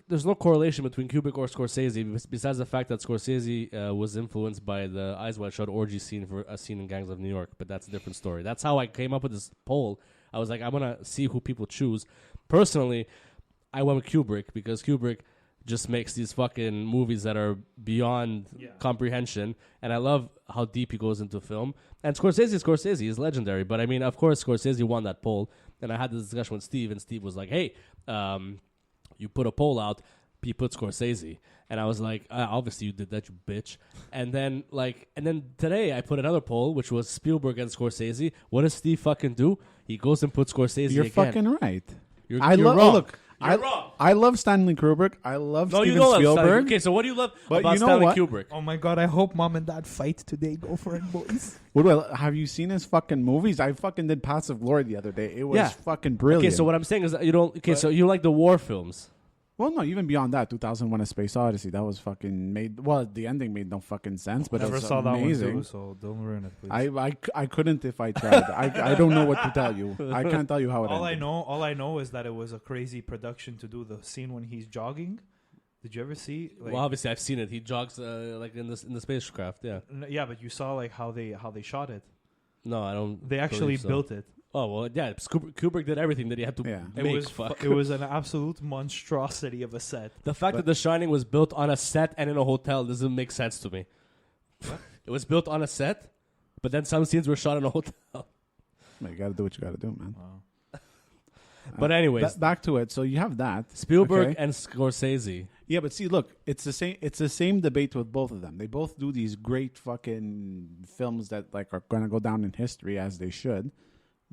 there's no correlation between Kubrick or Scorsese besides the fact that Scorsese was influenced by the Eyes Wide Shut orgy scene for a scene in Gangs of New York, but that's a different story. That's how I came up with this poll. I was like, I want to see who people choose. Personally, I went with Kubrick because Kubrick, just makes these fucking movies that are beyond comprehension. And I love how deep he goes into film. And Scorsese is legendary. But I mean, of course, Scorsese won that poll. And I had this discussion with Steve, and Steve was like, hey, you put a poll out, you put Scorsese. And I was like, obviously you did that, you bitch. And then today I put another poll, which was Spielberg and Scorsese. What does Steve fucking do? He goes and puts Scorsese You're again. fucking right. You're wrong. wrong. Look, You're wrong. I love Stanley Kubrick. I love Steven you don't Spielberg. love Stanley. Okay, so what do you love But about you know Stanley what? Kubrick? Oh my god! I hope mom and dad fight today. Go for it, boys. Have you seen his fucking movies? I fucking did Passive Glory the other day. It was fucking brilliant. Okay, so what I'm saying is that you don't. Okay, so you like the war films. Well, no, even beyond that, 2001: A Space Odyssey. That was fucking made. Well, the ending made no fucking sense, but Never it was saw amazing. that one too, so don't ruin it, please. I couldn't if I tried. I don't know what to tell you. I can't tell you how it all ended. all I know is that it was a crazy production to do the scene when he's jogging. Did you ever see? Like, Well, obviously I've seen it. He jogs like in the spacecraft. Yeah. yeah, but you saw like how they shot it. No, I don't. They actually believe so. built it. Oh well, yeah. Kubrick did everything that he had to make. It was an absolute monstrosity of a set. The fact that The Shining was built on a set and in a hotel doesn't make sense to me. It was built on a set, but then some scenes were shot in a hotel. You got to do what you got to do, man. Wow. But anyways, back to it. So you have that Spielberg and Scorsese. Yeah, but see, look, it's the same. It's the same debate with both of them. They both do these great fucking films that like are going to go down in history as they should.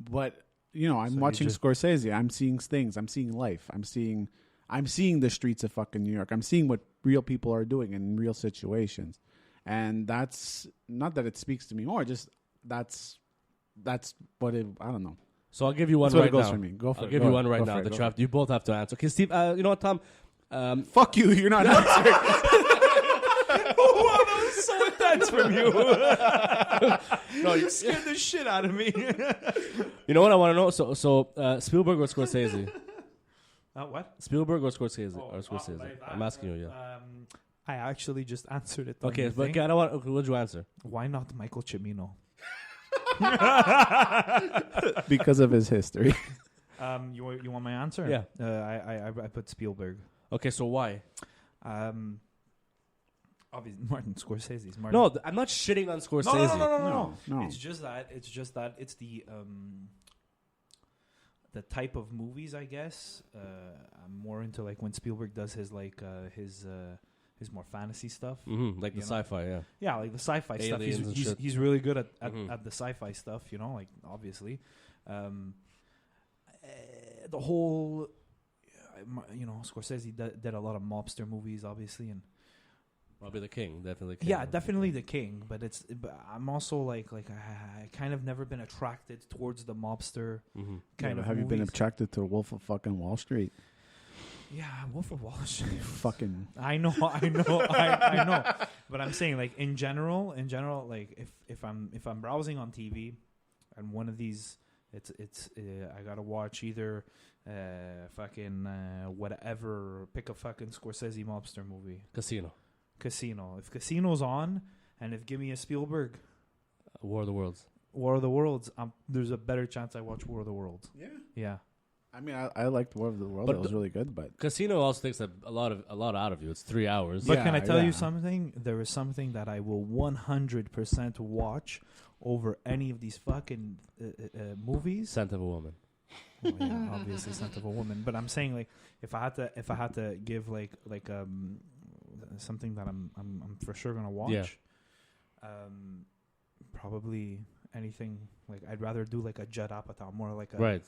But I'm watching Scorsese. I'm seeing things. I'm seeing life. I'm seeing the streets of fucking New York. I'm seeing what real people are doing in real situations, and that's not that it speaks to me more. Just that's what it. I don't know. So I'll give you one That's right what it goes now. for me. Go for I'll it. give Go you ahead. one right Go now. for it. The Go draft. You both have to answer. Okay, Steve. You know what, Tom? Fuck you. You're not answering. Wow, that was so intense from you. No, You scared the shit out of me. You know what I want to know? So Spielberg or Scorsese? What? Spielberg or Scorsese? I'm asking you. Yeah. I actually just answered it. Okay, but I don't want. Okay, what'd you answer? Why not Michael Cimino? Because of his history. You want my answer? Yeah. I put Spielberg. Okay, so why? Obviously, Martin Scorsese's. No, I'm not shitting on Scorsese. No. It's just that it's the type of movies, I guess. I'm more into like when Spielberg does his like his more fantasy stuff. Mm-hmm, like the sci-fi, yeah. Yeah, like the sci-fi stuff. Aliens and He's shit. he's really good at the sci-fi stuff. Like obviously, the whole. Scorsese did a lot of mobster movies, obviously, and Probably the king, definitely. King. yeah, definitely the king. But I'm also like I kind of never been attracted towards the mobster kind of. Have you been movies. attracted to Wolf of fucking Wall Street? Yeah, Wolf of Wall Street. Fucking. I know. But I'm saying, like in general, like if I'm browsing on TV, and one of these, it's I gotta watch either whatever. Pick a fucking Scorsese mobster movie. Casino. If Casino's on, and if give me a Spielberg, War of the Worlds. War of the Worlds, there's a better chance I watch War of the Worlds. Yeah. I mean, I liked War of the World. But It was really good, but Casino also takes a lot out of you. It's 3 hours. But Yeah, can I tell yeah. you something? There is something that I will 100% watch over any of these fucking movies. Scent of a Woman. Well, yeah, obviously, Scent of a Woman. But I'm saying, like, if I had to give like something that I'm for sure gonna watch, probably anything. Like, I'd rather do like a Judd Apatow, more like a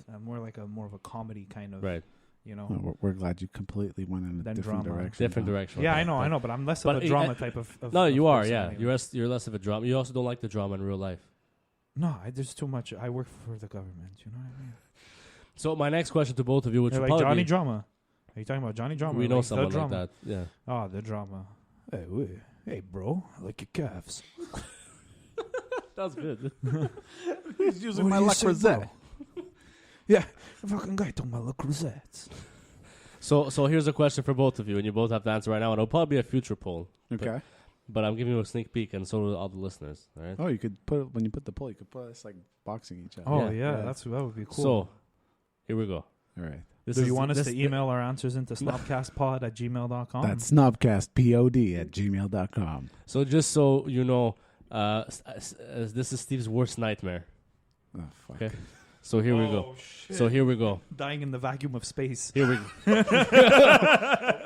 comedy kind of. Right. You know. well, we're glad you completely went in a Then different drama. direction. Different Tom. direction. Yeah, okay. I know, but I'm less of but a drama type of. No, you are. person Yeah, anyway. you're less of a drama. You also don't like the drama in real life. No, there's too much. I work for the government. You know what I mean? So my next question to both of you, which They're would like probably Johnny be, Drama. Are you talking about Johnny Drama? we or know like the someone like drama? that. Yeah. Oh, the drama. Hey, bro, I like your calves. That was good. He's using What my do you La say, Crozette. bro? Yeah, the fucking guy took my La Crozette. So here's a question for both of you, and you both have to answer right now. And it'll probably be a future poll. Okay. But I'm giving you a sneak peek, and so do all the listeners. All right. Oh, you could put when you put the poll, you could put us like boxing each other. Oh Yeah. yeah, that would be cool. So here we go. All right. Do you want us to email our answers into snobcastpod@gmail.com? That's snobcastpod@gmail.com. So just so you know, this is Steve's worst nightmare. Oh, fuck. Okay. So here we go. Shit. So here we go. Dying in the vacuum of space. Here we go.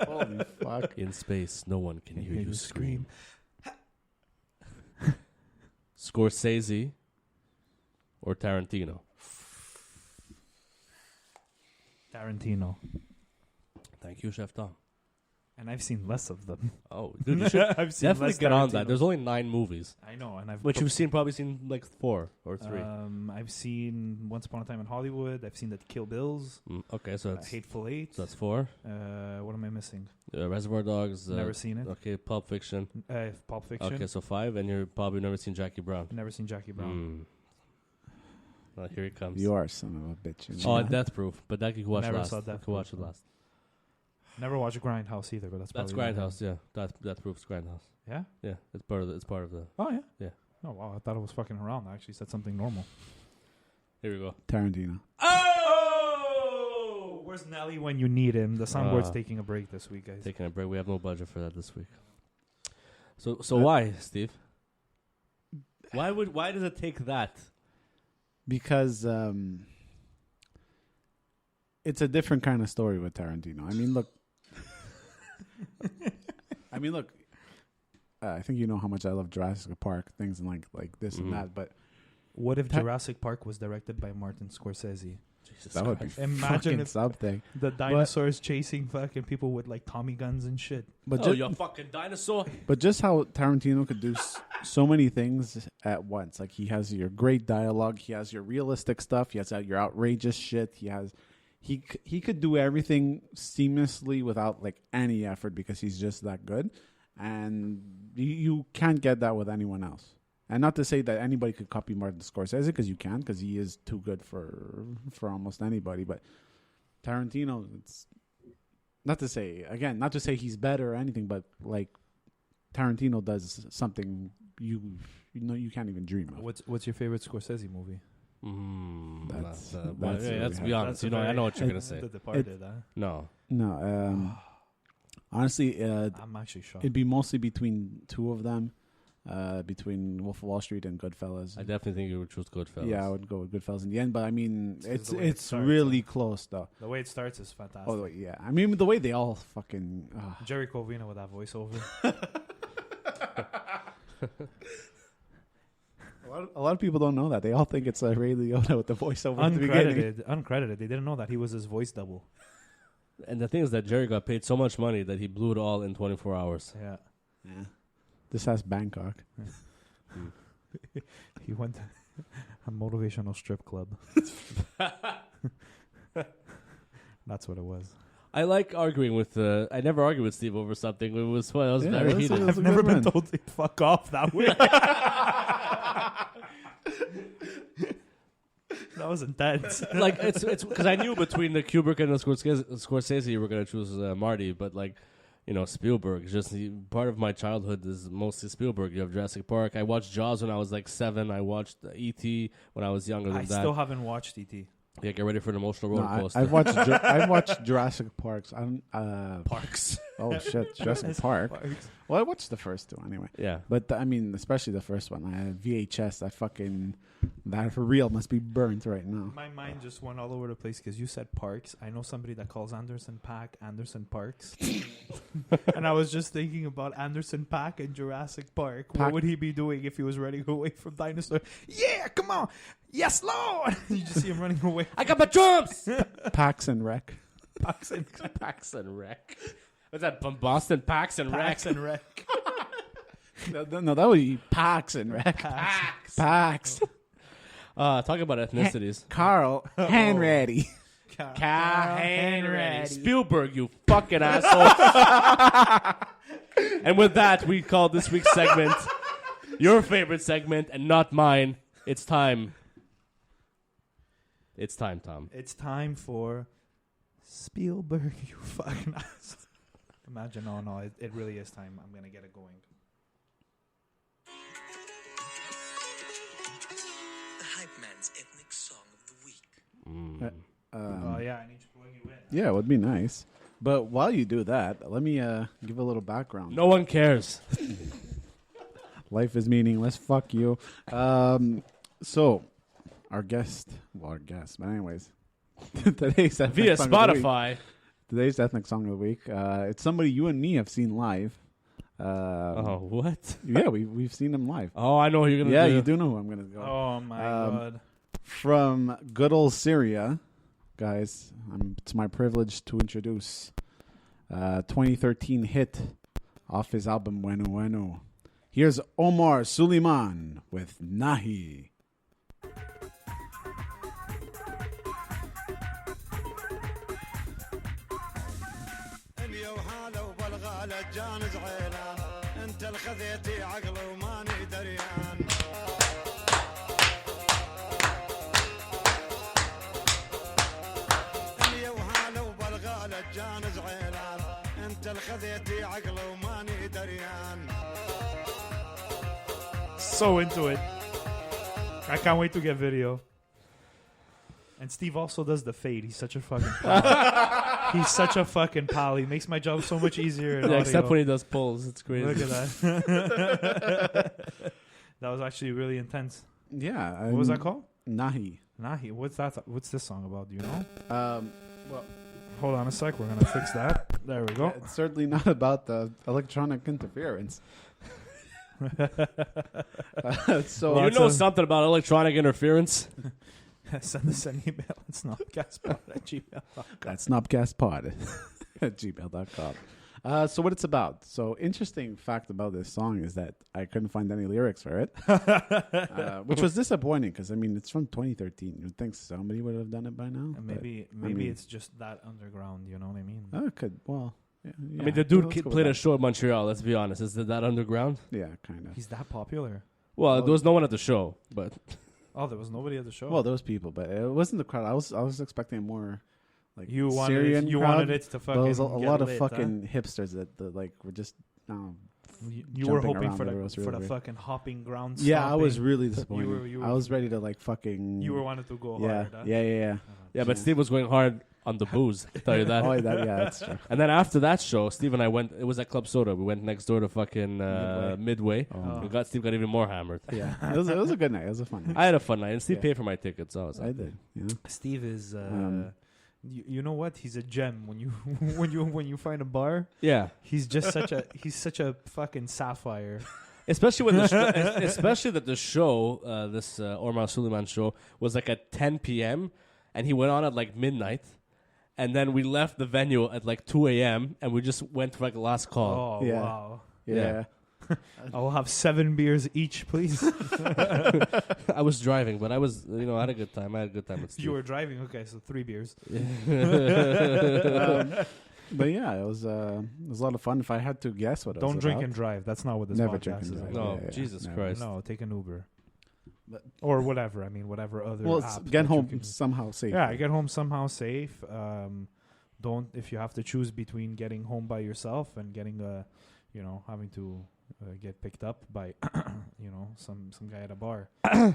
Holy fuck. In space, no one can hear you scream. Scorsese or Tarantino? Tarantino. Thank you, Chef Tom. And I've seen less of them. Oh, dude, you should I've seen definitely less get on Tarantino. that. There's only 9 movies, I know, and I've which you've probably seen like 4 or 3. I've seen Once Upon a Time in Hollywood. I've seen the Kill Bills. Okay, so that's Hateful Eight. so that's 4. What am I missing? Reservoir Dogs. Never seen it. Okay, Pulp Fiction. Pulp Fiction. Okay, so 5, and you're probably never seen Jackie Brown. Never seen Jackie Brown. Well, here he comes. You are a son of a bitch. You know Oh, that? Death Proof, but that you can watch Never last. saw Death You can watch it Proof. last. Never watched Grindhouse either, but that's That's probably Grindhouse, yeah. Death Proof's Grindhouse. Yeah. Yeah, it's part of the. Oh yeah. Yeah. Oh wow, I thought it was fucking around. I actually said something normal. Here we go. Tarantino. Oh, where's Nelly when you need him? The soundboard's Ah. taking a break this week, guys. Taking a break. We have no budget for that this week. So why, Steve? Why does it take that? Because it's a different kind of story with Tarantino. I mean, look. I think you know how much I love Jurassic Park, things and like this and that. But What if Jurassic Park was directed by Martin Scorsese? Jesus that would be Christ. Imagine fucking if something. the dinosaurs chasing fucking people with like Tommy guns and shit. But Oh, you fucking dinosaur! But just how Tarantino could do so many things at once. Like he has your great dialogue, he has your realistic stuff, he has your outrageous shit. He could do everything seamlessly without like any effort because he's just that good, and you can't get that with anyone else. And not to say that anybody could copy Martin Scorsese, because you can, because he is too good for almost anybody. But Tarantino, it's not to say he's better or anything, but like Tarantino does something you can't even dream of. What's your favorite Scorsese movie? Let's be honest. I know what you're gonna say. The Departed. No. Honestly, I'm actually shocked. it'd be mostly between two of them, between Wolf of Wall Street and Goodfellas. I definitely think you would choose Goodfellas. Yeah, I would go with Goodfellas in the end, but I mean, It's the way it's it starts, really close though. The way it starts is fantastic. Oh yeah, I mean the way they all fucking. Jerry Covina with that voiceover. A lot of people don't know that. They all think it's Ray Liotta with the voiceover at the beginning. Uncredited. They didn't know that he was his voice double. And the thing is that Jerry got paid so much money that he blew it all in 24 hours. Yeah. Yeah. This has Bangkok. He went to a motivational strip club. That's what it was. I like arguing with. I never argue with Steve over something. It was fun. I was very that's heated. a I've never good been one. told to fuck off that way. That was intense. Like it's because I knew between the Kubrick and the Scorsese you were gonna choose Marty, but like Spielberg. Part of my childhood is mostly Spielberg. You have Jurassic Park. I watched Jaws when I was like 7. I watched E.T. when I was younger than I that. still haven't watched E.T. Yeah, get ready for an emotional roller No, coaster. I've watched Jurassic Parks. Parks. Oh shit, Jurassic Park. Parks. Well, I watched the first two anyway. Yeah. But I mean, especially the first one. I had VHS. That for real must be burnt right now. My mind just went all over the place because you said Parks. I know somebody that calls Anderson Paak Anderson Parks. And I was just thinking about Anderson Paak in Jurassic Park. What would he be doing if he was running away from dinosaurs? Yeah, come on. Yes, Lord. You just see him running away. I got my drums. Pax and Rec. Pax and Wreck. What's that from Boston? Pax and Wreck. Pax and Wreck. No, that would be Pax and Rec. Pax. Talking about ethnicities. Carl Hanratty. Carl Hanratty. Spielberg, you fucking asshole. And with that, we call this week's segment your favorite segment and not mine. It's time. It's time, Tom. It's time for Spielberg, you fucking ass. Imagine, no, it really is time. I'm going to get it going. The Hype Man's Ethnic Song of the Week. Oh, yeah, I need to plug you in. Yeah, it would be nice. But while you do that, let me give a little background. No one cares. Life is meaningless. Fuck you. So, our guest, but anyways, today's ethnic Via song of the week- Spotify. Today's ethnic song of the week. It's somebody you and me have seen live. What? Yeah, we've seen him live. Oh, I know who you're gonna Yeah, do. you do know who I'm gonna go. Oh my god. From good old Syria, guys. It's my privilege to introduce 2013 hit off his album Bueno Bueno. Here's Omar Suleiman with Nahi. انت الخذيتي عقل وماني دريان اللي وهاله وبالغاله جانز عيلان انت الخذيتي عقل وماني دريان. So into it. I can't wait to get video. And Steve also does the fade. He's such a fucking pal. He's such a fucking pal. He makes my job so much easier. In Yeah, except audio. when he does pulls. It's crazy. Look at that. That was actually really intense. Yeah. What was that called? Nahi. Nahi. What's that? What's this song about? Do you know? Well, Hold on a sec. We're gonna fix that. There we go. it's certainly not about the electronic interference. So You it's know a- something about electronic interference? Send us an email. It's not gasspot@gmail.com. that's snobcastpod at gmail.com. So what it's about. So interesting fact about this song is that I couldn't find any lyrics for it, which was disappointing because, I mean, it's from 2013. You'd think somebody would have done it by now. And but, maybe I mean- it's just that underground. You know what I mean? Oh, it could. Well, yeah, I mean, the dude let's go with played a that. show at Montreal. Let's be honest. Is that underground? Yeah, kind of. He's that popular. Well, there was no one at the show, but Oh, there was nobody at the show. Well, those people, but it wasn't the crowd. I was expecting more like you wanted Syrian it, you crowd, wanted it to but fucking. there was a get lot of lit, fucking hipsters that like were just. You were jumping hoping around, for but the it was for really the weird. fucking hopping ground. Yeah, I was stomping. really disappointed. you I were- was ready to like fucking. You were wanted to go yeah, hard. Huh? yeah. yeah, but Steve was going hard on the booze. I tell you that. Oh, yeah, that's true. And then after that show, Steve and I went. It was at Club Soda. We went next door to fucking Midway. Oh. Steve got even more hammered. Yeah, it was a good night. It was a fun night. I had a fun night, and Steve Yeah. paid for my tickets. So I was I happy. did. Yeah. Steve is. Um, You know what? He's a gem. When you when you find a bar, Yeah, he's just such a fucking sapphire. especially when especially that the show, this Omar Suleiman show, was like at 10 p.m. and he went on at like midnight, and then we left the venue at like 2 a.m. and we just went for like a last call. Oh Yeah. wow! Yeah. I will have 7 beers each, please. I was driving, but I was, I had a good time. I had a good time with Steve. You were driving, okay? So 3 beers. But yeah, it was a lot of fun. If I had to guess what it was Don't drink about. and drive. That's not what this Never podcast drink and is drive. about. No, Yeah, Jesus never. Christ. No, take an Uber. But- Or whatever. I mean, whatever other. Well, app get that you home can- somehow safe. Yeah, get home somehow safe. Don't if you have to choose between getting home by yourself and getting having to get picked up by some guy at a bar.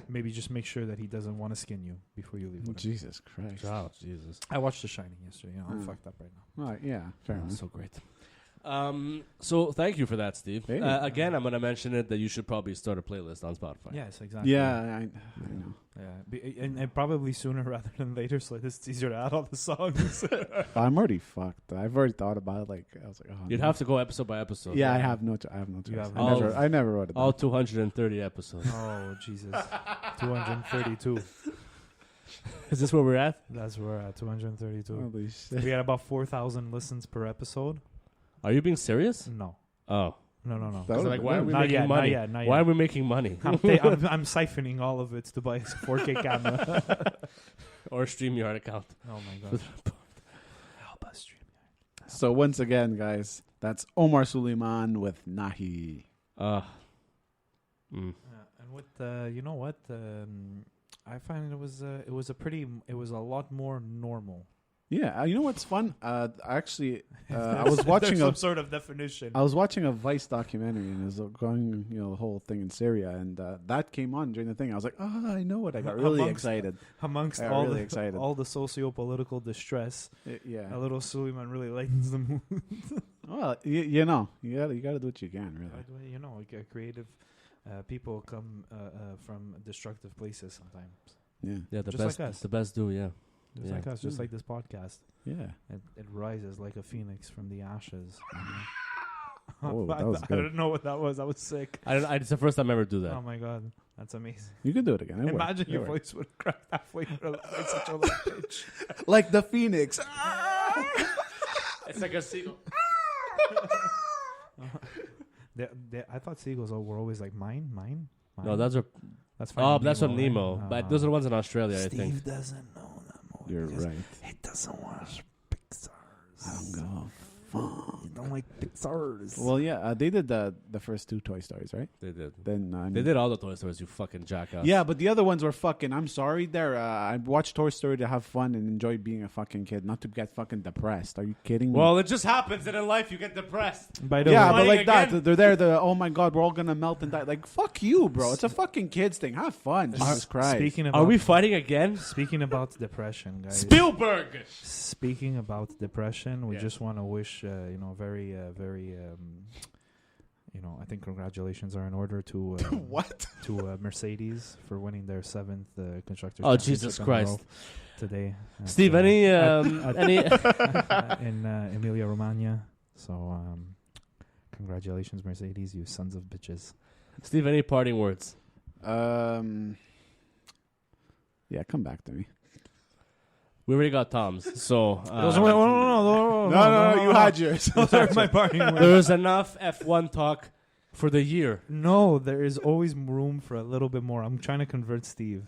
Maybe just make sure that he doesn't want to skin you before you leave. with him. Jesus Christ. Oh, Jesus. I watched The Shining yesterday. I'm Mm. fucked up right now. Well, yeah, fair enough. So great. So thank you for that, Steve. Hey. Again, I'm going to mention it that you should probably start a playlist on Spotify. Yes, exactly. Yeah, I know. Yeah, and probably sooner rather than later, so it's easier to add all the songs. I'm already fucked. I've already thought about it. Like I was like, oh, You'd no. have to go episode by episode. Yeah, I have no. I have no You choice. have no- I never wrote it. All Down. 230 episodes. Oh Jesus, 232. Is this where we're at? That's where we're at 232. Holy shit. We had about 4,000 listens per episode. Are you being serious? No, Oh. no. That So was- like, why are we Not making yet, money? not yet, not Why yet. are we making money? I'm siphoning all of it to buy a 4K camera. Or a StreamYard account. Oh my god. Help us, StreamYard. So once again, guys, that's Omar Suleiman with Nahi. Mm. And with you know what? I find it was a lot more normal Yeah, you know what's fun? Actually, I was watching some sort of definition. I was watching a Vice documentary, and it was going, the whole thing in Syria, and that came on during the thing. I was like, oh, I know what. I got really excited. Amongst all the socio-political distress, yeah, a little Suleiman really lightens the mood. Well, you gotta do what you can, really. Like creative people come from destructive places sometimes. Yeah, just like us. The best do, yeah. Just like us, just like this podcast. Yeah. It rises like a phoenix from the ashes. Oh, that was I good. didn't know what that was. That was sick. It's the first time I ever do that. Oh my god, that's amazing. You can do it again. Imagine your voice would crack halfway through such a low pitch. Like the phoenix. It's like a seagull. I thought seagulls were always like mine. No, that's that's from Nemo, Nemo. right? But those are the ones in Australia, I think. Steve doesn't know that movie. You're right. He doesn't watch Pixar's. I don't go. Fuck. You don't like Pixar's. Well, yeah, they did the first 2 Toy Stories, right? They did. Then they did all the Toy Stories, you fucking jackass. Yeah, but the other ones were fucking. I'm sorry, I watched Toy Story to have fun and enjoy being a fucking kid, not to get fucking depressed. Are you kidding me? Well, it just happens that in life you get depressed. By the yeah, way, but like again? that, they're there. Oh my god, we're all gonna melt and die. Like fuck you, bro. It's a fucking kids thing. Have fun. Jesus Christ. Are we fighting again? Speaking about depression, guys. Spielberg. Speaking about depression, we Yeah. just want to wish, very, I think congratulations are in order to What? to Mercedes for winning their 7th constructors. Oh, championship Jesus in a Christ. row today. Steve, any in Emilia Romagna? So, congratulations, Mercedes, you sons of bitches. Steve, any parting words? Yeah, come back to me. We already got Tom's, so No, you had yours. Those are my parting words. there is enough F1 talk for the year. No, there is always room for a little bit more. I'm trying to convert Steve.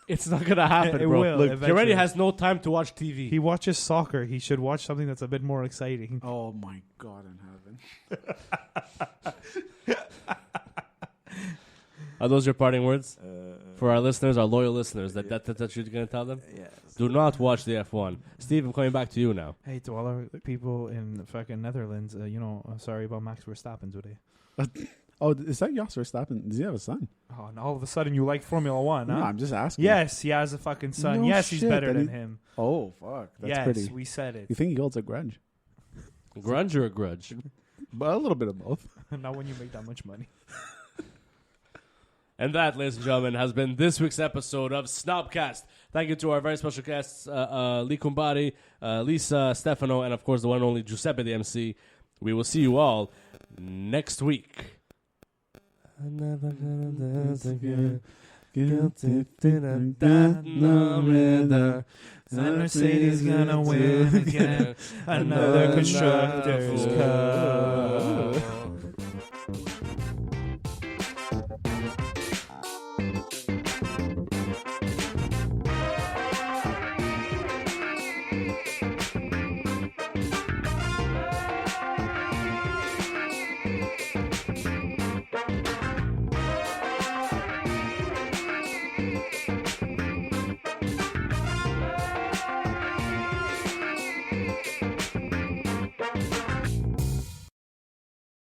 It's not gonna happen, It bro. will, Look, he already eventually. has no time to watch TV. He watches soccer. He should watch something that's a bit more exciting. Oh my god in heaven. Are those your parting words for our listeners, our loyal listeners? That you're gonna tell them? Yes. Do not watch the F1. Steve, I'm coming back to you now. Hey, to all our people in fucking Netherlands, sorry about Max Verstappen today. Oh, is that Jos Verstappen? Does he have a son? Oh, and all of a sudden you like Formula One, huh? No, I'm just asking. Yes, he has a fucking son. No yes, he's shit, better then than him. Oh fuck, that's yes, pretty. we said it. You think he holds a grudge? Grunge or a grudge? But a little bit of both. Not when you make that much money. And that, ladies and gentlemen, has been this week's episode of Snobcast. Thank you to our very special guests, Lee Cumbare, Lisa, Stefano, and of course the one and only Giuseppe, the MC. We will see you all next week. I'm never gonna dance again. Guilty, Mercedes gonna win again. Another constructor's cup.